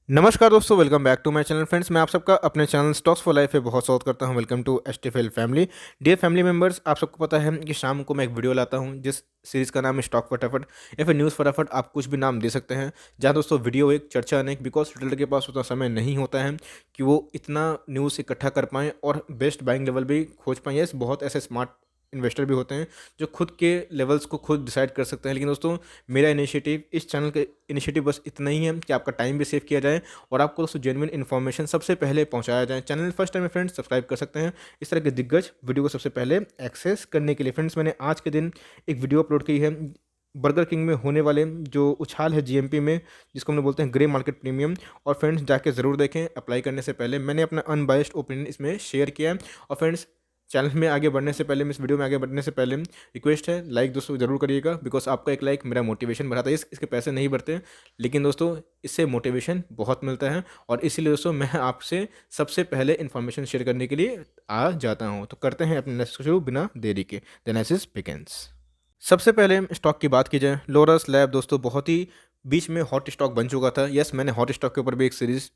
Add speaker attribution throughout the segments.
Speaker 1: नमस्कार दोस्तों, welcome back to my channel friends. मैं आप सबका अपने चैनल स्टॉक्स फॉर लाइफ पे बहुत स्वागत करता हूं। Welcome to STFL family. Dear family members, आप सबको पता है कि शाम को मैं एक वीडियो लाता हूं जिस सीरीज़ का नाम है स्टॉक फटाफट या फिर न्यूज़ फटाफट, आप कुछ भी नाम दे सकते हैं। जहां दोस्तों वीडियो एक, चर्चा अनेक, बिकॉज ट्रेडर के पास उतना समय नहीं होता है कि वो इतना न्यूज़ इकट्ठा कर पाएँ और बेस्ट बाइंग लेवल भी खोज पाएँ। यस, बहुत ऐसे स्मार्ट इन्वेस्टर भी होते हैं जो खुद के लेवल्स को खुद डिसाइड कर सकते हैं। लेकिन दोस्तों, मेरा इनिशिएटिव, इस चैनल का इनिशिएटिव बस इतना ही है कि आपका टाइम भी सेव किया जाए और आपको दोस्तों जेन्युइन इन्फॉर्मेशन सबसे पहले पहुंचाया जाए। चैनल फर्स्ट टाइम में फ्रेंड्स सब्सक्राइब कर सकते हैं इस तरह के दिग्गज वीडियो को सबसे पहले एक्सेस करने के लिए। फ्रेंड्स, मैंने आज के दिन एक वीडियो अपलोड की है बर्गर किंग में होने वाले जो उछाल है जीएमपी में, जिसको हम लोग बोलते हैं ग्रे मार्केट प्रीमियम। और फ्रेंड्स, जाके ज़रूर देखें। अप्लाई करने से पहले मैंने अपना अनबायस्ड ओपिनियन इसमें शेयर किया है। और फ्रेंड्स, चैनल में आगे बढ़ने से पहले, इस वीडियो में आगे बढ़ने से पहले रिक्वेस्ट है, लाइक दोस्तों ज़रूर करिएगा, बिकॉज आपका एक लाइक मेरा मोटिवेशन बढ़ाता है। इसके पैसे नहीं बढ़ते, लेकिन दोस्तों इससे मोटिवेशन बहुत मिलता है। और इसीलिए दोस्तों मैं आपसे सबसे पहले इन्फॉर्मेशन शेयर करने के लिए आ जाता हूँ। तो करते हैं अपने नेक्स्ट शुरू बिना देरी के। The analysis begins. सबसे पहले स्टॉक की बात की जाए, लोरस लैब दोस्तों बहुत ही बीच में हॉट स्टॉक बन चुका था। यस, मैंने हॉट स्टॉक के ऊपर भी एक सीरीज़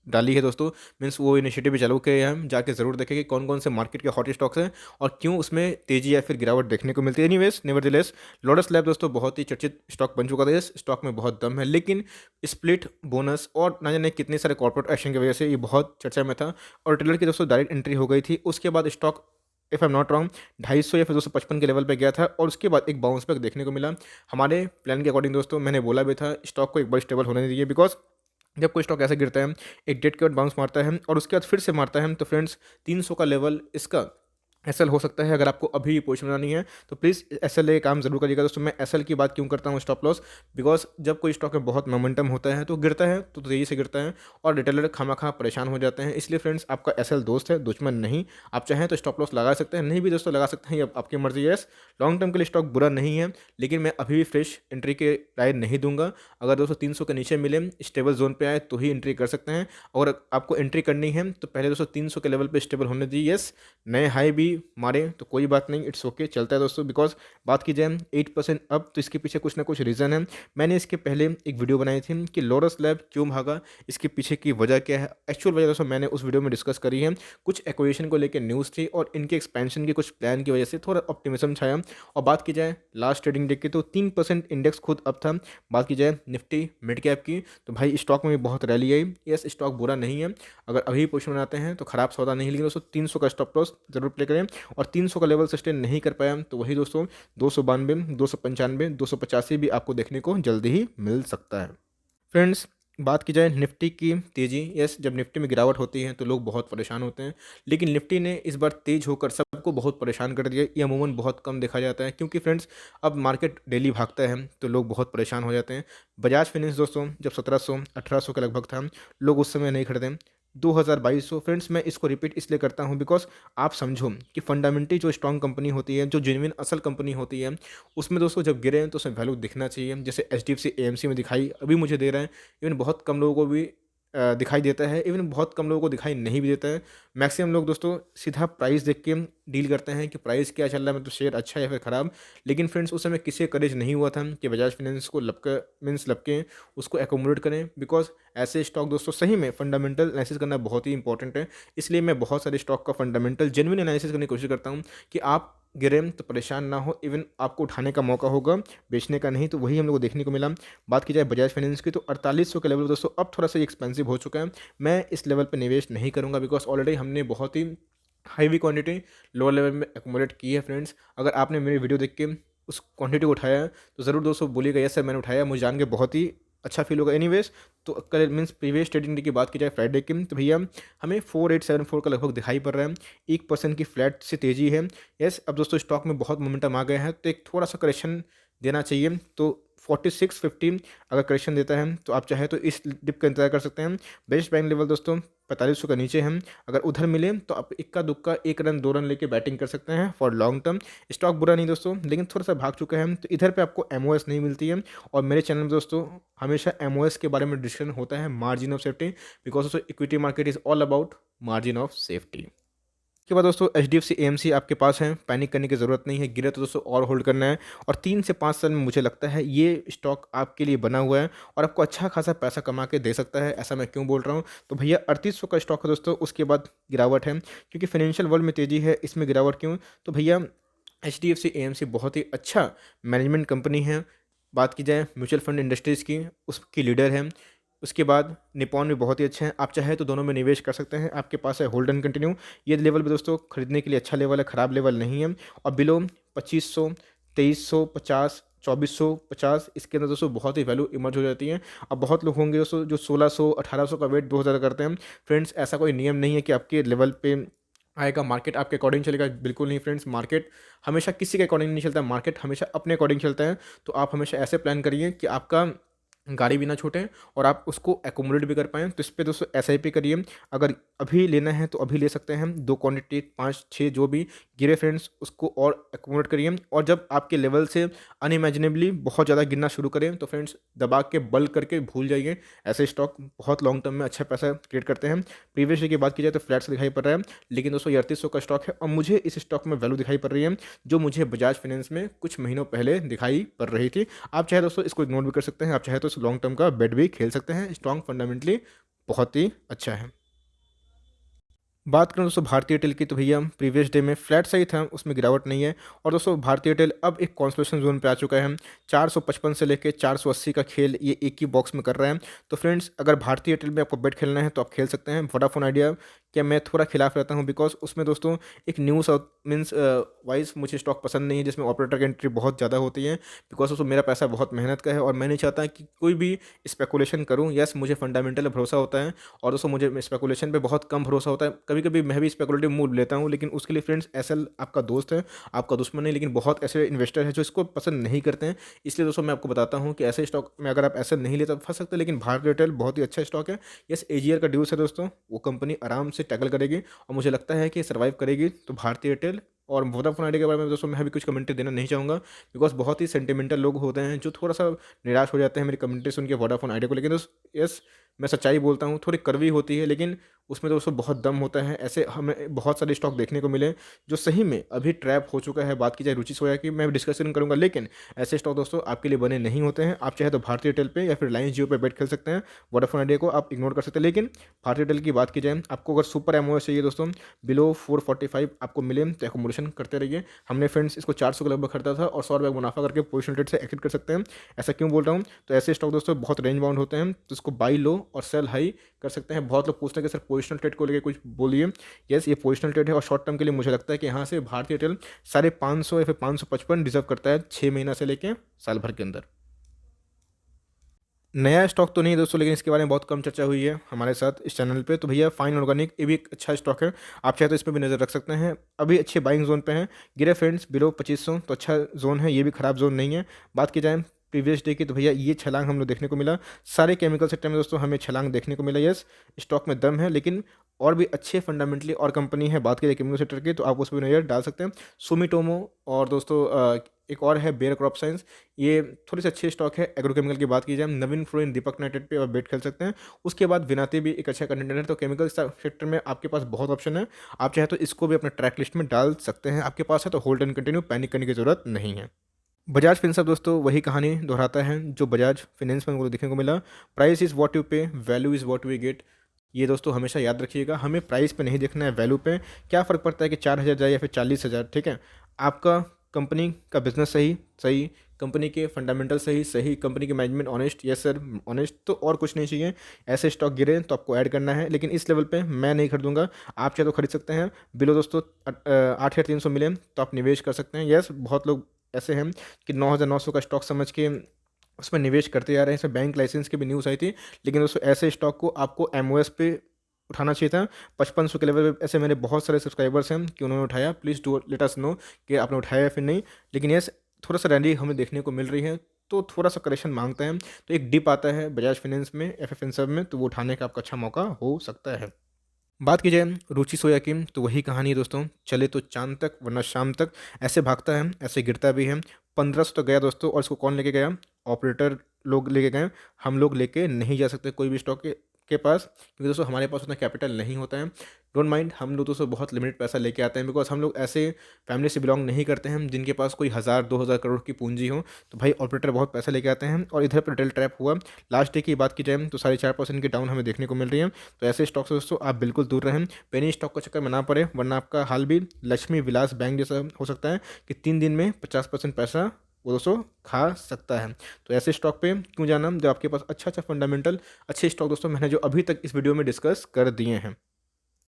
Speaker 1: डाली है दोस्तों। मीन्स वो इनिशिएटिव भी चालू किए हैं हम। जाके ज़रूर देखें कि कौन कौन से मार्केट के हॉट स्टॉक्स हैं और क्यों उसमें तेज़ी या फिर गिरावट देखने को मिलती है। एनीवेज, नेवरदलेस, लोटस लैब दोस्तों बहुत ही चर्चित स्टॉक बन चुका था। इस स्टॉक में बहुत दम है, लेकिन स्प्लिट बोनस और ना जाने कितने सारे कॉर्पोरेट एक्शन की वजह से ये बहुत चर्चा में था और टेलर की दोस्तों डायरेक्ट एंट्री हो गई थी। उसके बाद stock, if I am not wrong, 250 या फिर 255 के लेवल पे गया था और उसके बाद एक बाउंस बैक देखने को मिला। हमारे प्लान के अकॉर्डिंग दोस्तों, मैंने बोला भी था स्टॉक को एक बार स्टेबल होने दीजिए, बिकॉज जब कोई स्टॉक ऐसे गिरता है, एक डेट के बाद बाउंस मारता है और उसके बाद फिर से मारता है, तो फ्रेंड्स 300 का लेवल इसका एसएल हो सकता है। अगर आपको अभी पोजीशन बनानी है तो प्लीज़ एसएल ले काम जरूर करिएगा दोस्तों। मैं एसएल की बात क्यों करता हूँ, स्टॉप लॉस, बिकॉज जब कोई स्टॉक में बहुत मोमेंटम होता है तो गिरता है तो तेज़ी से गिरता है और रिटेलर खामा परेशान हो जाते हैं। इसलिए फ्रेंड्स, आपका एसएल दोस्त है, दुश्मन नहीं। आप चाहें तो स्टॉप लॉस लगा सकते हैं, नहीं भी दोस्तों लगा सकते हैं, ये आपकी मर्जी है। लॉन्ग टर्म के लिए स्टॉक बुरा नहीं है, लेकिन मैं अभी भी फ्रेश एंट्री के राय नहीं दूंगा। अगर दोस्तों 300 के नीचे मिले, स्टेबल जोन पे आए तो ही एंट्री कर सकते हैं। और आपको एंट्री करनी है तो पहले दोस्तों 300 के लेवल पे स्टेबल होने दीजिए। यस, नए हाई भी मारे तो कोई बात नहीं, इट्स ओके, चलता है दोस्तों। बिकॉज बात की जाए 8% अप, तो इसके पीछे कुछ ना कुछ रीज़न है। मैंने इसके पहले एक वीडियो बनाई थी कि लोरस लैब क्यों भागा, इसके पीछे की वजह क्या है। एक्चुअल वजह दोस्तों मैंने उस वीडियो में डिस्कस करी है। कुछ एक्वेशन को लेकर न्यूज़ थी और इनके एक्सपेंशन के कुछ प्लान की वजह से थोड़ा ऑप्टिमिज्म छाया। और बात की जाए लास्ट ट्रेडिंग डे की तो 3% इंडेक्स खुद अप था। बात की जाए निफ्टी मिड कैप की तो भाई स्टॉक में भी बहुत रैली आई। यस, स्टॉक बुरा नहीं है, अगर अभी पोजिशन बनाते हैं तो खराब सौदा नहीं, लेकिन दोस्तों 300 का स्टॉप लॉस जरूर प्ले करें। और 300 का लेवल सस्टेन नहीं कर पाया तो वही दोस्तों 292, 295, 285 भी आपको देखने को जल्दी ही मिल सकता है। फ्रेंड्स, बात की जाए निफ्टी की तेज़ी, यस, जब निफ्टी में गिरावट होती है तो लोग बहुत परेशान होते हैं, लेकिन निफ्टी ने इस बार तेज होकर सबको बहुत परेशान कर दिया। ये अमूमन बहुत कम देखा जाता है, क्योंकि फ्रेंड्स अब मार्केट डेली भागता है तो लोग बहुत परेशान हो जाते हैं। बजाज फाइनेंस दोस्तों जब 1700 1800 के लगभग था, लोग उस समय नहीं खरीदे। 2200 फ्रेंड्स, मैं इसको रिपीट इसलिए करता हूँ बिकॉज आप समझो कि फंडामेंटली जो स्ट्रॉन्ग कंपनी होती है, जो जेन्युइन असल कंपनी होती है, उसमें दोस्तों जब गिरे तो उसमें वैल्यू दिखना चाहिए। जैसे एचडीएफसी एएमसी में दिखाई, अभी मुझे दे रहा है। इवन बहुत कम लोगों को भी दिखाई देता है, इवन बहुत कम लोगों को दिखाई नहीं भी देता है। मैक्सिमम लोग दोस्तों सीधा प्राइस देख के डील करते हैं कि प्राइस क्या चल रहा है, मतलब शेयर अच्छा है या फिर ख़राब। लेकिन फ्रेंड्स, उस समय किसी करेज नहीं हुआ था कि बजाज फाइनेंस को लपका मीन्स लपके उसको एकोमोडेट करें, बिकॉज ऐसे स्टॉक दोस्तों सही में फंडामेंटल एनालिसिस करना बहुत ही इंपॉर्टेंट है। इसलिए मैं बहुत सारे स्टॉक का फंडामेंटल जेन्युइन एनालिसिस करने की कोशिश करता हूँ कि आप गिरें तो परेशान ना हो, इवन आपको उठाने का मौका होगा, बेचने का नहीं। तो वही हम लोग को देखने को मिला। बात की जाए बजाज फाइनेंस की तो 4800 के लेवल दोस्तों अब थोड़ा सा एक्सपेंसिव हो चुका है। मैं इस लेवल पर निवेश नहीं करूँगा, बिकॉज ऑलरेडी हमने बहुत ही हाईवी क्वांटिटी लोअर लेवल में एकोमोडेट की है। फ्रेंड्स, अगर आपने मेरी वीडियो देख के उस क्वांटिटी को उठाया है तो ज़रूर दोस्तों बोलिएगा यस सर मैंने उठाया, मुझे जान के बहुत ही अच्छा फील होगा। एनीवेज, तो कल मीन्स प्रीवियस ट्रेडिंग डे की बात की जाए फ्राइडे की, तो भैया हमें 4874 का लगभग दिखाई पड़ रहा है। 1% की फ्लैट से तेज़ी है। यस, अब दोस्तों स्टॉक में बहुत मोमेंटम आ गया है तो एक थोड़ा सा करेक्शन देना चाहिए। तो 4650 अगर करेक्शन देता है तो आप चाहे तो इस डिप का इंतजार कर सकते हैं। बेस्ट बैंक लेवल दोस्तों 4500 का नीचे हम, अगर उधर मिले तो आप इक्का दुक्का 1 रन 2 रन लेके बैटिंग कर सकते हैं फॉर लॉन्ग टर्म। स्टॉक बुरा नहीं दोस्तों, लेकिन थोड़ा सा भाग चुका है, तो इधर पे आपको एमओएस नहीं मिलती है। और मेरे चैनल में दोस्तों हमेशा एमओएस के बारे में डिस्कशन होता है, मार्जिन ऑफ सेफ्टी, बिकॉज दोस्तों equity market is all about margin of safety. उसके बाद दोस्तों HDFC AMC आपके पास है, पैनिक करने की ज़रूरत नहीं है, गिरे तो दोस्तों और होल्ड करना है और 3 से 5 साल में मुझे लगता है ये स्टॉक आपके लिए बना हुआ है और आपको अच्छा खासा पैसा कमा के दे सकता है। ऐसा मैं क्यों बोल रहा हूँ? तो भैया 3800 का स्टॉक है दोस्तों, उसके बाद गिरावट है क्योंकि फाइनेंशियल वर्ल्ड में तेज़ी है, इसमें गिरावट क्यों? तो भैया HDFC AMC बहुत ही अच्छा मैनेजमेंट कंपनी है। बात की जाए म्यूचुअल फंड इंडस्ट्रीज़ की, उसकी लीडर है। उसके बाद निपॉन भी बहुत ही अच्छे हैं, आप चाहे तो दोनों में निवेश कर सकते हैं। आपके पास है होल्ड एंड कंटिन्यू, ये लेवल भी दोस्तों खरीदने के लिए अच्छा लेवल है, ख़राब लेवल नहीं है। और बिलो 2500, 2350, 2450 इसके अंदर दोस्तों बहुत ही वैल्यू इमर्ज हो जाती है। अब बहुत लोग होंगे दोस्तों जो 1600, 1800 का वेट 2000 करते हैं। फ्रेंड्स, ऐसा कोई नियम नहीं है कि आपके लेवल पे आएगा, मार्केट आपके अकॉर्डिंग चलेगा, बिल्कुल नहीं फ्रेंड्स। मार्केट हमेशा किसी के अकॉर्डिंग नहीं चलता, मार्केट हमेशा अपने अकॉर्डिंग चलता है। तो आप हमेशा ऐसे प्लान करिए कि आपका गाड़ी भी ना छूटे और आप उसको एकोमोडेट भी कर पाएँ। तो इस पे दोस्तों एसआईपी करिए, अगर अभी लेना है तो अभी ले सकते हैं, 2 क्वांटिटी 5-6 जो भी गिरे फ्रेंड्स उसको और एकोमोडेट करिए। और जब आपके लेवल से अनइमेजिनेबली बहुत ज़्यादा गिरना शुरू करें तो फ्रेंड्स दबा के बल्क करके भूल जाइए। ऐसे स्टॉक बहुत लॉन्ग टर्म में अच्छा पैसा क्रिएट करते हैं। प्रीवियस डे की बात की जाए तो फ्लैट से दिखाई पड़ रहा है, लेकिन दोस्तों 3800 का स्टॉक है और मुझे इस स्टॉक में वैल्यू दिखाई पड़ रही है जो मुझे बजाज फाइनेंस में कुछ महीनों पहले दिखाई पड़ रही थी। आप चाहे दोस्तों इसको इग्नोर भी कर सकते हैं, आप चाहे तो इस लॉन्ग टर्म का बेट भी खेल सकते हैं। स्ट्रॉन्ग फंडामेंटली बहुत ही अच्छा है। बात करूं दोस्तों भारतीय एयरटेल की, तो भैया प्रीवियस डे में फ्लैट सही था, उसमें गिरावट नहीं है। और दोस्तों भारतीय एयरटेल अब एक कॉन्सोलेशन जोन पे आ चुका है, 455 से लेकर 480 का खेल ये एक ही बॉक्स में कर रहा है। तो फ्रेंड्स, अगर भारतीय एयरटेल में आपको बेट खेलना है तो आप खेल सकते हैं। वोडाफोन आइडिया क्या मैं थोड़ा खिलाफ रहता हूँ, बिकॉज उसमें दोस्तों एक न्यूज़ मीन्स वाइज मुझे स्टॉक पसंद नहीं है जिसमें ऑपरेटर की एंट्री बहुत ज़्यादा होती है। बिकॉज दोस्तों मेरा पैसा बहुत मेहनत का है और मैं नहीं चाहता कि कोई भी स्पेकुलेशन करूँ। यस, मुझे फंडामेंटल भरोसा होता है और दोस्तों मुझे स्पेकुलेशन पे बहुत कम भरोसा होता है। कभी कभी मैं भी स्पेकुलेटिव मूव लेता हूँ, लेकिन उसके लिए फ्रेंड्स एसएल आपका दोस्त है, आपका दुश्मन नहीं। लेकिन बहुत ऐसे इन्वेस्टर हैं जो इसको पसंद नहीं करते हैं। इसलिए दोस्तों मैं आपको बताता हूँ कि ऐसे स्टॉक में अगर आप एसएल नहीं लेते तो फंस सकते हैं। लेकिन भारत एयरटेल बहुत ही अच्छा स्टॉक है। यस, एजीआर का ड्यूस है दोस्तों, वो कंपनी आराम से टैकल करेगी और मुझे लगता है कि सर्वाइव करेगी। तो भारतीय एयरटेल और वोडाफोन आइडिया के बारे में दोस्तों मैं अभी कुछ कमेंट्री देना नहीं चाहूँगा, बिकॉज बहुत ही सेंटिमेंटल लोग होते हैं जो थोड़ा सा निराश हो जाते हैं मेरी कमेंट्री सुन के वोडाफोन आइडिया को। लेकिन दोस्तों यस, मैं सच्चाई बोलता हूँ, थोड़ी कड़वी होती है लेकिन उसमें दोस्तों बहुत दम होता है। ऐसे हमें बहुत सारे स्टॉक देखने को मिले जो सही में अभी ट्रैप हो चुका है। बात की जाए रुचि सोया की, मैं डिस्कशन करूंगा, लेकिन ऐसे स्टॉक दोस्तों आपके लिए बने नहीं होते हैं। आप चाहे तो भारतीय एयरटेल पे या फिर रिलायंस जियो पे बेट खेल सकते हैं, वोडाफोन आइडिया को आप इग्नोर कर सकते हैं। लेकिन भारतीय एयरटेल की बात की जाए, आपको अगर सुपर एमओएस चाहिए दोस्तों, बिलो 445 आपको मिले तो एकोमोडेशन करते रहिए। हमने फ्रेंड्स इसको 400 के लगभग खरीदा था और 100 रुपये मुनाफा करके पोजिशन ट्रेड से एग्जिट कर सकते हैं। ऐसा क्यों बोल रहा हूँ? तो ऐसे स्टॉक दोस्तों बहुत रेंज बाउंड होते हैं, तो इसको बाई लो और सेल हाई कर सकते हैं। बहुत लोग पूछते हैं कि सर पोजिशनल ट्रेड को लेकर कुछ बोलिए। यस, ये पोजिशनल ट्रेड है और शॉर्ट टर्म के लिए मुझे लगता है कि यहाँ से भारतीय एयरटेल 550 या फिर 555 डिजर्व करता है 6 महीना से लेकर साल भर के अंदर। नया स्टॉक तो नहीं दोस्तों, लेकिन इसके बारे में बहुत कम चर्चा हुई है हमारे साथ इस चैनल पे। तो भैया फाइन ऑर्गेनिक ये भी एक अच्छा स्टॉक है, आप चाहे तो इस पर भी नज़र रख सकते हैं। अभी अच्छे बाइंग जोन पे हैं, गिरे फ्रेंड्स बिलो 2500 तो अच्छा जोन है, ये भी ख़राब जोन नहीं है। बात की जाए प्रीवियस डे की, तो भैया ये छलांग हम लोग देखने को मिला। सारे केमिकल सेक्टर में दोस्तों हमें छलांग देखने को मिला। यस, स्टॉक में दम है, लेकिन और भी अच्छे फंडामेंटली और कंपनी है। बात करें केमिकल सेक्टर की तो आप उस पर नज़र डाल सकते हैं, सुमिटोमो और दोस्तों एक और है बेयर क्रॉप साइंस, ये थोड़ी सी अच्छी स्टॉक है। एग्रोकेमिकल की बात की जाए, नवीन फ्लोरिन दीपक नाइट्रेट पे आप बेट खेल सकते हैं। उसके बाद विनाती भी एक अच्छा कंटेंटर है। तो केमिकल सेक्टर में आपके पास बहुत ऑप्शन है, आप चाहे तो इसको भी अपने ट्रैक लिस्ट में डाल सकते हैं। आपके पास है तो होल्ड एंड कंटिन्यू, पैनिक करने की जरूरत नहीं है। बजाज फिनसर्व दोस्तों वही कहानी दोहराता है जो बजाज फिनेंस में हमको देखने को मिला। Price is what you pay, value is what we get. ये दोस्तों हमेशा याद रखिएगा, हमें प्राइस पे नहीं देखना है, वैल्यू पे। क्या फ़र्क पड़ता है कि 4000 जाए या फिर 40,000, ठीक है। आपका कंपनी का बिजनेस सही सही, कंपनी के फंडामेंटल सही सही, कंपनी के management honest, yes sir honest, तो और कुछ नहीं चाहिए। ऐसे स्टॉक गिरे तो आपको ऐड करना है, लेकिन इस लेवल पे मैं नहीं खरीदूंगा। आप चाहे तो खरीद सकते हैं, बिलो दोस्तों 8,300 मिले तो आप निवेश कर सकते हैं। यस, बहुत लोग ऐसे हैं कि 9,900 का स्टॉक समझ के उसमें निवेश करते जा रहे हैं। इसमें बैंक लाइसेंस की भी न्यूज़ आई थी, लेकिन दोस्तों ऐसे स्टॉक को आपको एमओएस पे उठाना चाहिए था। 5500 के लेवल पे ऐसे मेरे बहुत सारे सब्सक्राइबर्स हैं कि उन्होंने उठाया। Please do let us know कि आपने उठाया या फिर नहीं। लेकिन यस, थोड़ा सा रैली हमें देखने को मिल रही है, तो थोड़ा सा करेक्शन मांगता है। तो एक डिप आता है बजाज फाइनेंस में, एफ सब में, तो वो उठाने का आपका अच्छा मौका हो सकता है। बात की जाए रुचि सोया की, तो वही कहानी है दोस्तों, चले तो चांद तक वरना शाम तक। ऐसे भागता है, ऐसे गिरता भी है। 1500 तो गया दोस्तों, और इसको कौन लेके गया? ऑपरेटर लोग लेके गए, हम लोग लेके नहीं जा सकते कोई भी स्टॉक के पास, क्योंकि दोस्तों हमारे पास उतना कैपिटल नहीं होता है। डोंट माइंड, हम लोग दोस्तों बहुत लिमिटेड पैसा लेके आते हैं, बिकॉज हम लोग ऐसे फैमिली से बिलोंग नहीं करते हैं जिनके पास कोई 1000-2000 करोड़ की पूंजी हो। तो भाई ऑपरेटर बहुत पैसा लेके आते हैं और इधर पर रिटेल ट्रैप हुआ। लास्ट डे की बात की जाए तो 4.5% की डाउन हमें देखने को मिल रही है। तो ऐसे स्टॉक से दोस्तों आप बिल्कुल दूर रहें, पेनी स्टॉक का चक्कर में ना पड़े, वरना आपका हाल भी लक्ष्मी विलास बैंक जैसा हो सकता है कि 3 दिन में 50% पैसा वो दोस्तों खा सकता है। तो ऐसे स्टॉक पे क्यों जाना जब आपके पास अच्छा फंडामेंटल अच्छे स्टॉक दोस्तों मैंने जो अभी तक इस वीडियो में डिस्कस कर दिए हैं।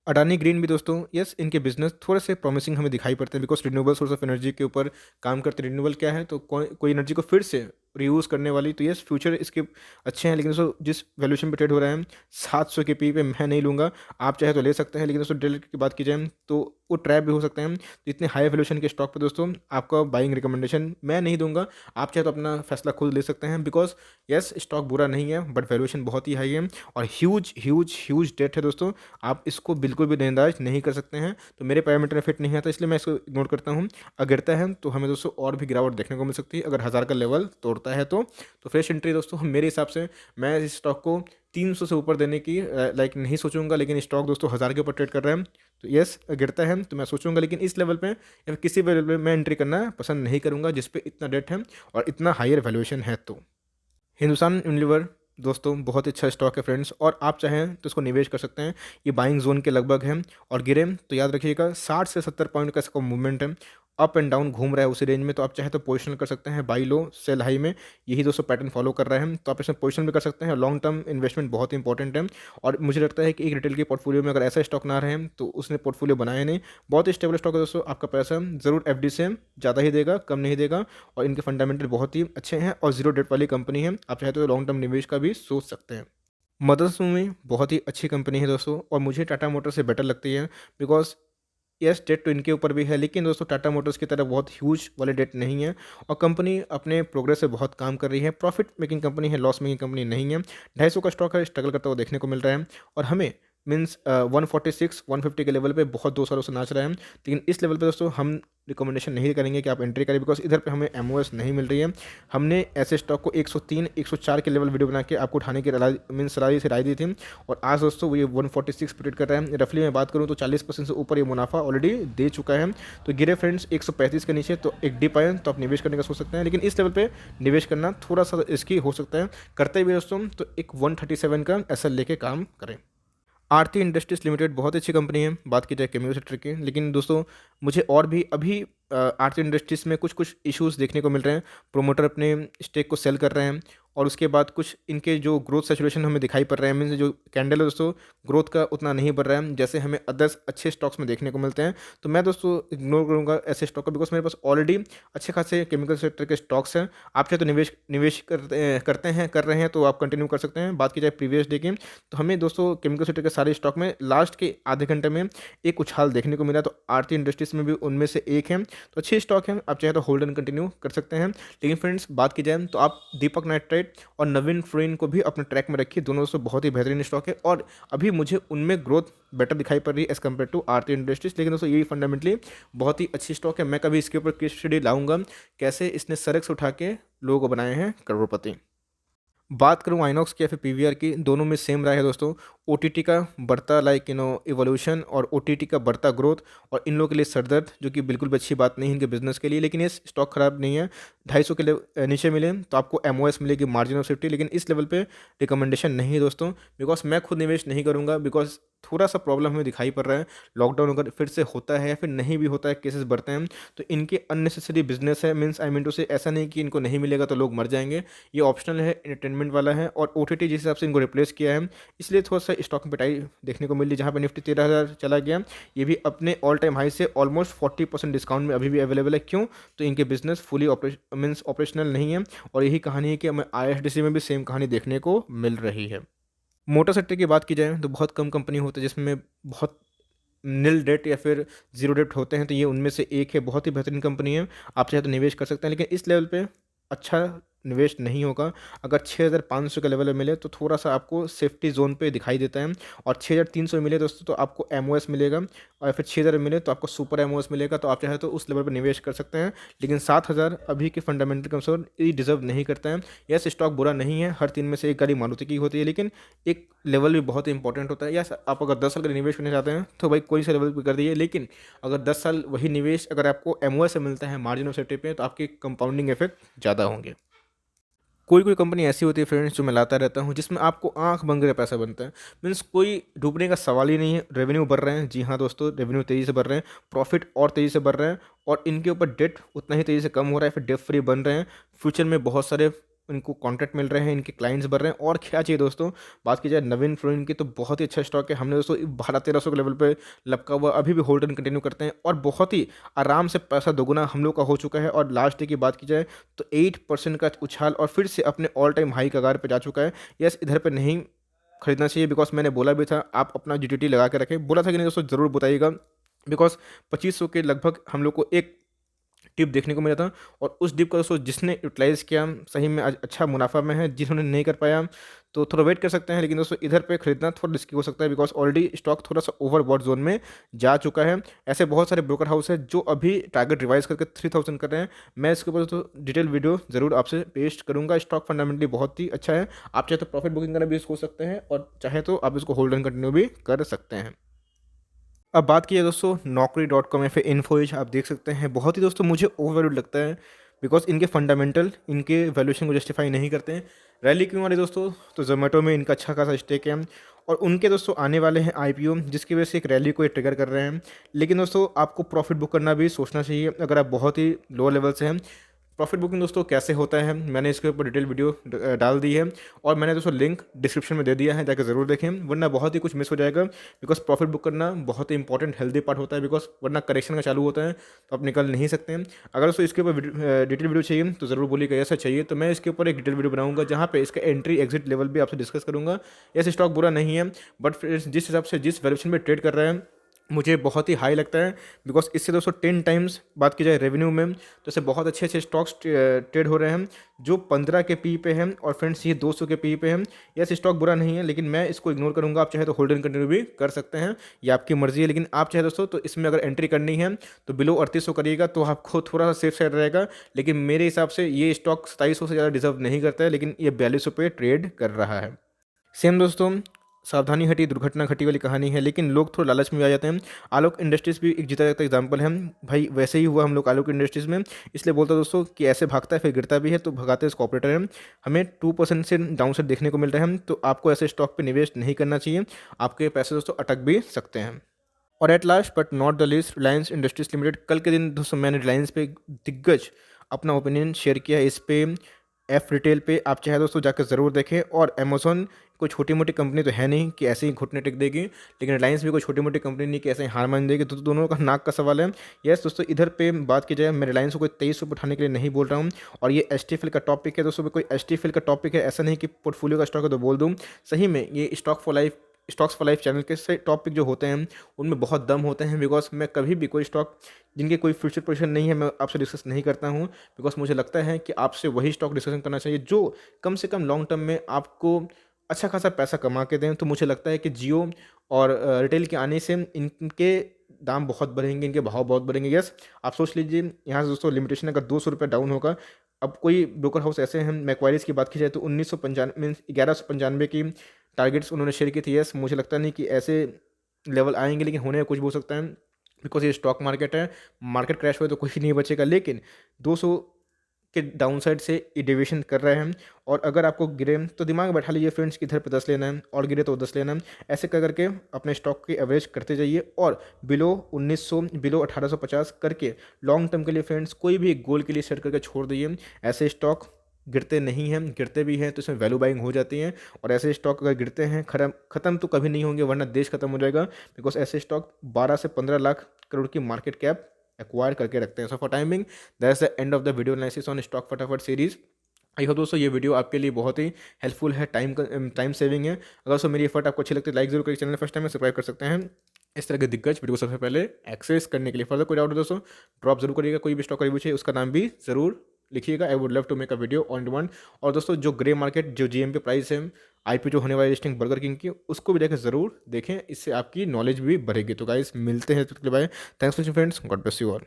Speaker 1: अडानी ग्रीन भी दोस्तों, यस, इनके बिजनेस थोड़े से प्रॉमिसिंग हमें दिखाई पड़ते हैं, because renewable source of energy के ऊपर काम करते हैं। रिन्यूएबल क्या है, तो कोई एनर्जी को फिर से रीयूज़ करने वाली, तो यस फ्यूचर इसके अच्छे हैं। लेकिन दोस्तों जिस वैल्यूएशन पे ट्रेड हो रहा है 700 के पी पे मैं नहीं लूँगा, आप चाहे तो ले सकते हैं। लेकिन दोस्तों डेल की बात की जाए तो वो ट्रैप भी हो सकते हैं। तो इतने हाई वैल्यूएशन के स्टॉक पे दोस्तों आपका बाइंग रिकमेंडेशन मैं नहीं दूंगा, आप चाहे तो अपना फैसला खुद ले सकते हैं। बिकॉज यस स्टॉक बुरा नहीं है, बट वैल्यूएशन बहुत ही हाई है और ह्यूज ह्यूज ह्यूज डेट है दोस्तों, आप इसको बिल्कुल भी नज़रअंदाज नहीं कर सकते हैं। तो मेरे पैरामीटर में फिट नहीं आता, इसलिए मैं इसको इग्नोर करता हूँ। अगर गिरता है तो हमें दोस्तों और भी गिरावट देखने को मिल सकती है, अगर 1000 का लेवल तोड़ता है तो फ्रेश एंट्री दोस्तों मेरे हिसाब से मैं इस स्टॉक को 300 से ऊपर देने की लाइक नहीं सोचूंगा। लेकिन स्टॉक दोस्तों 1000 के ऊपर ट्रेड कर रहे हैं, तो यस गिरता है तो मैं सोचूंगा, लेकिन इस लेवल पे या फिर किसी भी लेवल पे मैं एंट्री करना पसंद नहीं करूंगा जिस पे इतना डेट है और इतना हायर वैल्यूएशन है। तो हिंदुस्तान यूनिलीवर दोस्तों बहुत अच्छा स्टॉक है फ्रेंड्स, और आप चाहें तो इसको निवेश कर सकते हैं। ये बाइंग जोन के लगभग है, और गिरे तो याद रखिएगा 60 से 70 पॉइंट का इसका मूवमेंट है, अप एंड डाउन घूम रहा है उसी रेंज में। तो आप चाहे तो पोजिशन कर सकते हैं, बाई लो सेल हाई में, यही दोस्तों पैटर्न फॉलो कर रहे हैं। तो आप इसमें पोजिशन भी कर सकते हैं। लॉन्ग टर्म इन्वेस्टमेंट बहुत इंपॉर्टेंट है, और मुझे लगता है कि एक रिटेल के पोर्टफोलियो में अगर ऐसा स्टॉक ना रहे तो उसने पोर्टफोलियो बनाया नहीं। बहुत ही स्टेबल स्टॉक है दोस्तों, आपका पैसा जरूर एफडी से ज़्यादा ही देगा, कम नहीं देगा, और इनके फंडामेंटल बहुत ही अच्छे हैं और जीरो डेट वाली कंपनी है। आप चाहे तो लॉन्ग टर्म निवेश का भी सोच सकते हैं। मदरसुमी बहुत ही अच्छी कंपनी है दोस्तों, और मुझे टाटा मोटर से बेटर लगती है, बिकॉज यस डेट तो इनके ऊपर भी है, लेकिन दोस्तों टाटा मोटर्स की तरह बहुत ह्यूज वाले डेट नहीं है, और कंपनी अपने प्रोग्रेस से बहुत काम कर रही है। प्रॉफिट मेकिंग कंपनी है, लॉस मेकिंग कंपनी नहीं है। 250 का स्टॉक है, स्ट्रगल करता हुआ देखने को मिल रहा है, और हमें मीन्स 146-150 के लेवल पे बहुत 2 सालों से नाच रहा है। लेकिन इस लेवल पे दोस्तों हम रिकमेंडेशन नहीं करेंगे कि आप एंट्री करें, बिकॉज इधर पे हमें एमओएस नहीं मिल रही है। हमने ऐसे स्टॉक को 103-104 के लेवल वीडियो बना के आपको उठाने की मीन्स सलाह से राय दी थी, और आज दोस्तों वो ये 146 पे ट्रेड कर रहा है। रफली मैं बात करूँ तो 40% से ऊपर ये मुनाफा ऑलरेडी दे चुका है। तो गिरे फ्रेंड्स 135 के नीचे, तो एक डिप आए तो आप निवेश करने का सोच सकते हैं, लेकिन इस लेवल पे निवेश करना थोड़ा सा रिस्की हो सकता है। करते भी दोस्तों तो एक 137 का एसएल लेके काम करें। आरती इंडस्ट्रीज लिमिटेड बहुत अच्छी कंपनी है, बात की जाए केमिकल सेक्टर की, लेकिन दोस्तों मुझे और भी अभी आरती इंडस्ट्रीज में कुछ कुछ इश्यूज देखने को मिल रहे हैं। प्रोमोटर अपने स्टेक को सेल कर रहे हैं, और उसके बाद कुछ इनके जो ग्रोथ सैचुरेशन हमें दिखाई पड़ रहे हैं, मीन्स जो कैंडल है दोस्तों ग्रोथ का उतना नहीं बढ़ रहा है जैसे हमें अदर्स अच्छे स्टॉक्स में देखने को मिलते हैं। तो मैं दोस्तों इग्नोर करूंगा ऐसे स्टॉक का, बिकॉज मेरे पास ऑलरेडी अच्छे खासे केमिकल सेक्टर के स्टॉक्स हैं। आप चाहे तो निवेश कर रहे हैं तो आप कंटिन्यू कर सकते हैं। बात की जाए प्रीवियस डे की, तो हमें दोस्तों केमिकल सेक्टर के सारे स्टॉक में लास्ट के आधे घंटे में एक उछाल देखने को मिला, तो आरती इंडस्ट्रीज में भी उनमें से एक है। तो अच्छे स्टॉक हैं, आप चाहे तो होल्ड एंड कंटिन्यू कर सकते हैं। लेकिन फ्रेंड्स बात की जाए तो आप दीपक नाइट्राइट और नवीन फ्लोरिन को भी अपने ट्रैक में रखिए, दोनों दोस्तों बहुत ही बेहतरीन स्टॉक है, और अभी मुझे उनमें ग्रोथ बेटर दिखाई पड़ रही है as compared to Aarti Industries. लेकिन दोस्तों यही फंडामेंटली बहुत ही अच्छी स्टॉक है। मैं कभी इसके ऊपर केस स्टडी लाऊंगा, कैसे इसने सरक से उठा के लोगों को बनाए हैं करोड़पति। बात करूँ आइनॉक्स की या फिर पीवीआर की, दोनों में सेम राय है दोस्तों। ओटीटी का बढ़ता लाइक इवोल्यूशन, और ओटीटी का बढ़ता ग्रोथ, और इन लोगों के लिए सरदर्द, जो कि बिल्कुल भी अच्छी बात नहीं है इनके बिजनेस के लिए। लेकिन ये स्टॉक खराब नहीं है। 250 के नीचे मिले तो आपको एमओएस मिलेगी, मार्जिन ऑफ सेफ्टी, लेकिन इस लेवल पे रिकमेंडेशन नहीं है दोस्तों, बिकॉज मैं खुद निवेश नहीं करूँगा, बिकॉज थोड़ा सा प्रॉब्लम हमें दिखाई पड़ रहा है। लॉकडाउन अगर फिर से होता है या फिर नहीं भी होता है, केसेस बढ़ते हैं, तो इनके अननेसेसरी बिजनेस है, मीन्स आई मीन टू से ऐसा नहीं कि इनको नहीं मिलेगा तो लोग मर जाएंगे। ये ऑप्शनल है, एंटरटेनमेंट वाला है, और ओटीटी जिस हिसाब से इनको रिप्लेस किया है, इसलिए थोड़ा सा स्टॉक में पिटाई देखने को मिली। जहाँ पे निफ्टी 13,000 चला गया, ये भी अपने ऑल टाइम हाई से ऑलमोस्ट 40% डिस्काउंट में अभी भी अवेलेबल है। क्यों? तो इनके बिजनेस फुली मीन्स ऑपरेशनल नहीं है, और यही कहानी है कि हमें आईएसडीसी में भी सेम कहानी देखने को मिल रही है। मोटर सेक्टर की बात की जाए तो बहुत कम कंपनी होती है जिसमें बहुत नील डेट या फिर जीरो डेट होते हैं, तो ये उनमें से एक है। बहुत ही बेहतरीन कंपनी है, आप चाहे तो निवेश कर सकते हैं, लेकिन इस लेवल पे अच्छा निवेश नहीं होगा। अगर 6500 के लेवल में मिले तो थोड़ा-सा आपको सेफ्टी ज़ोन पे दिखाई देता है, और 6300 मिले दोस्तों तो आपको एमओएस मिलेगा, और फिर 6000 मिले तो आपको सुपर एमओएस मिलेगा, तो आप चाहे तो उस लेवल पे निवेश कर सकते हैं। लेकिन 7000 अभी के फंडामेंटल के अनुसार ये डिज़र्व नहीं करता है। यस, स्टॉक बुरा नहीं है, हर 3 में से 1 गाड़ी मारुति की होती है, लेकिन एक लेवल भी बहुत ही इंपॉर्टेंट होता है। यस, आप अगर 10 साल का निवेश करना चाहते हैं तो भाई कोई सा लेवल पे कर दीजिए, लेकिन अगर 10 साल वही निवेश अगर आपको एमओएस से मिलता है, मार्जिन ऑफ सेफ्टी पे, तो आपके कंपाउंडिंग इफेक्ट ज़्यादा होंगे। कोई कंपनी ऐसी होती है फ्रेंड्स जो मैं लाता रहता हूँ, जिसमें आपको आँख बंद करके पैसा बनता है। मीन्स कोई डूबने का सवाल ही नहीं है। रेवेन्यू बढ़ रहे हैं, जी हाँ दोस्तों, रेवेन्यू तेज़ी से बढ़ रहे हैं, प्रॉफिट और तेज़ी से बढ़ रहे हैं, और इनके ऊपर डेट उतना ही तेज़ी से कम हो रहा है, फिर डेट फ्री बन रहे हैं। फ्यूचर में बहुत सारे इनको कॉन्ट्रैक्ट मिल रहे हैं, इनके क्लाइंट्स बढ़ रहे हैं, और क्या चाहिए दोस्तों। बात की जाए नवीन फ्लोरिन की, तो बहुत ही अच्छा स्टॉक है। हमने दोस्तों 1200-1300 के लेवल पे लपका हुआ अभी भी होल्ड एंड कंटिन्यू करते हैं, और बहुत ही आराम से पैसा दोगुना हम लोग का हो चुका है। और लास्ट डे की बात की जाए तो 8% का उछाल, और फिर से अपने ऑल टाइम हाई कगार पे जा चुका है। यस, इधर पे नहीं खरीदना चाहिए, बिकॉज मैंने बोला भी था आप अपना जीटीटी लगा के रखें। बोला था कि नहीं दोस्तों, ज़रूर बताइएगा, बिकॉज 2500 के लगभग हम लोग को एक डिप देखने को मिला था, और उस डिप का दोस्तों जिसने यूटिलाइज़ किया सही में आज अच्छा मुनाफा में है। जिन्होंने नहीं कर पाया तो थोड़ा वेट कर सकते हैं, लेकिन दोस्तों इधर पे खरीदना थोड़ा रिस्की हो सकता है, बिकॉज ऑलरेडी स्टॉक थोड़ा सा ओवरबॉट जोन में जा चुका है। ऐसे बहुत सारे ब्रोकर हाउस है जो अभी टारगेट रिवाइज करके 3000 कर रहे हैं। मैं इसके ऊपर तो डिटेल वीडियो ज़रूर आपसे पेस्ट करूंगा। स्टॉक फंडामेंटली बहुत ही अच्छा है। आप चाहे तो प्रॉफिट बुकिंग करना भी इसको हो सकते हैं, और चाहे तो आप इसको होल्ड एंड कंटिन्यू भी कर सकते हैं। अब बात की है दोस्तों naukri.com या फिर इन्फोएज, आप देख सकते हैं बहुत ही दोस्तों मुझे ओवरवैल्यूड लगता है, बिकॉज इनके फंडामेंटल इनके वैल्यूएशन को जस्टिफाई नहीं करते हैं। रैली क्यों आ रही दोस्तों, तो जोमेटो में इनका अच्छा खासा स्टेक है, और उनके दोस्तों आने वाले हैं आईपीओ, जिसकी वजह से एक रैली को ये ट्रिगर कर रहे हैं। लेकिन दोस्तों आपको प्रॉफिट बुक करना भी सोचना चाहिए अगर आप बहुत ही लो लेवल से हैं। प्रॉफिट बुकिंग दोस्तों कैसे होता है, मैंने इसके ऊपर डिटेल वीडियो डाल दी है, और मैंने दोस्तों लिंक डिस्क्रिप्शन में दे दिया है, जाकर ज़रूर देखें, वरना बहुत ही कुछ मिस हो जाएगा। बिकॉज प्रॉफिट बुक करना बहुत ही इंपॉर्टेंट हेल्दी पार्ट होता है, बिकॉज वरना करेक्शन का चालू होता है तो आप निकल नहीं सकते हैं। अगर दोस्तों इसके ऊपर डिटेल वीडियो चाहिए तो ज़रूर बोलिएगा ऐसा चाहिए, तो मैं इसके ऊपर एक डिटेल वीडियो बनाऊंगा, जहाँ पे इसका एंट्री एग्जिट लेवल भी आपसे डिस्कस करूँगा। ऐसे स्टॉक बुरा नहीं है, बट फिर जिस हिसाब से जिस वैल्यूएशन पे ट्रेड कर रहे हैं मुझे बहुत ही हाई लगता है, बिकॉज इससे दोस्तों 10 टाइम्स बात की जाए रेवेन्यू में, तो इससे बहुत अच्छे अच्छे स्टॉक्स ट्रेड हो रहे हैं जो 15 के पी पे हैं, और फ्रेंड्स ये 200 के पी पे हैं। यस, स्टॉक बुरा नहीं है, लेकिन मैं इसको इग्नोर करूंगा। आप चाहे तो होल्ड एंड कंटिन्यू भी कर सकते हैं, ये आपकी मर्जी है। लेकिन आप चाहे दोस्तों तो इसमें अगर एंट्री करनी है तो बिलो 3800 करिएगा, तो आपको थोड़ा सा सेफ साइड रहेगा। लेकिन मेरे हिसाब से ये स्टॉक 2700 से ज़्यादा डिजर्व नहीं करता है, लेकिन ये 4200 पे ट्रेड कर रहा है। सेम दोस्तों सावधानी हटी दुर्घटना घटी वाली कहानी है, लेकिन लोग थोड़ा लालच में आ जाते हैं। आलोक इंडस्ट्रीज़ भी एक जीता जाता एग्जाम्पल है भाई, वैसे ही हुआ हम लोग आलोक इंडस्ट्रीज़ में। इसलिए बोलता दोस्तों कि ऐसे भागता है फिर गिरता भी है, तो भगाते इसको ऑपरेटर है। हमें 2% से डाउन साइड देखने को मिल रहा है, तो आपको ऐसे स्टॉक पर निवेश नहीं करना चाहिए, आपके पैसे दोस्तों अटक भी सकते हैं। और at last but not the least, Reliance industries limited. कल के दिन दोस्तों मैंने रिलायंस पे दिग्गज अपना ओपिनियन शेयर किया है। इस पे एफ रिटेल पे आप चाहे दोस्तों जाकर ज़रूर देखें। और अमेजोन कोई छोटी मोटी कंपनी तो है नहीं कि ऐसे ही घुटने टेक देगी, लेकिन रिलायंस भी कोई छोटी मोटी कंपनी नहीं कि ऐसे ही हार मान देगी, तो दोनों का नाक का सवाल है। यस दोस्तों, इधर पे बात की जाए, मैं रिलायंस को कोई 23 रुपये उठाने के लिए नहीं बोल रहा हूँ, और ये एसटीएफएल का टॉपिक है दोस्तों, कोई एसटीएफएल का टॉपिक है, ऐसा नहीं कि पोर्टफोलियो का स्टॉक है तो बोल दूँ। सही में ये स्टॉक्स फॉर लाइफ चैनल के से टॉपिक जो होते हैं उनमें बहुत दम होते हैं, बिकॉज मैं कभी भी कोई स्टॉक जिनके कोई फ्यूचर पोजीशन नहीं है मैं आपसे डिस्कस नहीं करता हूँ, बिकॉज मुझे लगता है कि आपसे वही स्टॉक डिस्कशन करना चाहिए जो कम से कम लॉन्ग टर्म में आपको अच्छा खासा पैसा कमा के दें। तो मुझे लगता है कि जियो और रिटेल के आने से इनके दाम बहुत बढ़ेंगे, इनके भाव बहुत बढ़ेंगे। यस, आप सोच लीजिए यहाँ से दोस्तों लिमिटेशन अगर 200 रुपये डाउन होगा। अब कोई ब्रोकर हाउस ऐसे हैं, मैक्वारीज की बात की जाए तो 1995 मीन्स 1195 की टारगेट्स उन्होंने शेयर की थी। यस, मुझे लगता नहीं कि ऐसे लेवल आएंगे, लेकिन होने का कुछ भी हो सकता है, बिकॉज ये स्टॉक मार्केट है। मार्केट क्रैश हुए तो कुछ नहीं बचेगा, लेकिन 200 के डाउन साइड से ये डेविएशन कर रहे हैं। और अगर आपको गिरे तो दिमाग में बैठा लीजिए फ्रेंड्स कि इधर पे 10 लेना है, और गिरे तो 10 लेना है। ऐसे कर करके अपने स्टॉक की एवरेज करते जाइए, और बिलो 1900 बिलो 1850 करके लॉन्ग टर्म के लिए फ्रेंड्स कोई भी एक गोल के लिए सेट करके छोड़ दीजिए। ऐसे स्टॉक गिरते नहीं हैं, गिरते भी हैं तो इसमें वैल्यू बाइंग हो जाती है, और ऐसे स्टॉक अगर गिरते हैं खत्म तो कभी नहीं होंगे, वरना देश खत्म हो जाएगा। बिकॉज ऐसे स्टॉक 12 से 15 लाख करोड़ की मार्केट कैप एक्वायर करके रखते हैं। So for timing that's the end of the video analysis on stock फटाफट सीरीज। आई होप दोस्तों ये वीडियो आपके लिए बहुत ही हेल्पफुल है, टाइम सेविंग है। अगर दोस्तों मेरी एफर्ट आपको अच्छी लगती है लाइक जरूर करिए, चैनल फर्स्ट टाइम में सब्सक्राइब कर सकते हैं इस तरह के दिग्गज वीडियो को सबसे पहले एक्सेस करने के लिए। फर्दर कोई डाउट है दोस्तों ड्रॉप जरूर करिएगा, कोई भी स्टॉक का रिव्यू चाहिए उसका नाम भी ज़रूर लिखिएगा, I would love to make a video on demand. और दोस्तों जो ग्रे मार्केट जो जीएमपी प्राइस है, आईपीओ जो होने वाली लिस्टिंग बर्गर किंग की, उसको भी देखें, ज़रूर देखें, इससे आपकी नॉलेज भी बढ़ेगी। तो गाइस मिलते हैं, तो bye, thanks for friends, God bless you all.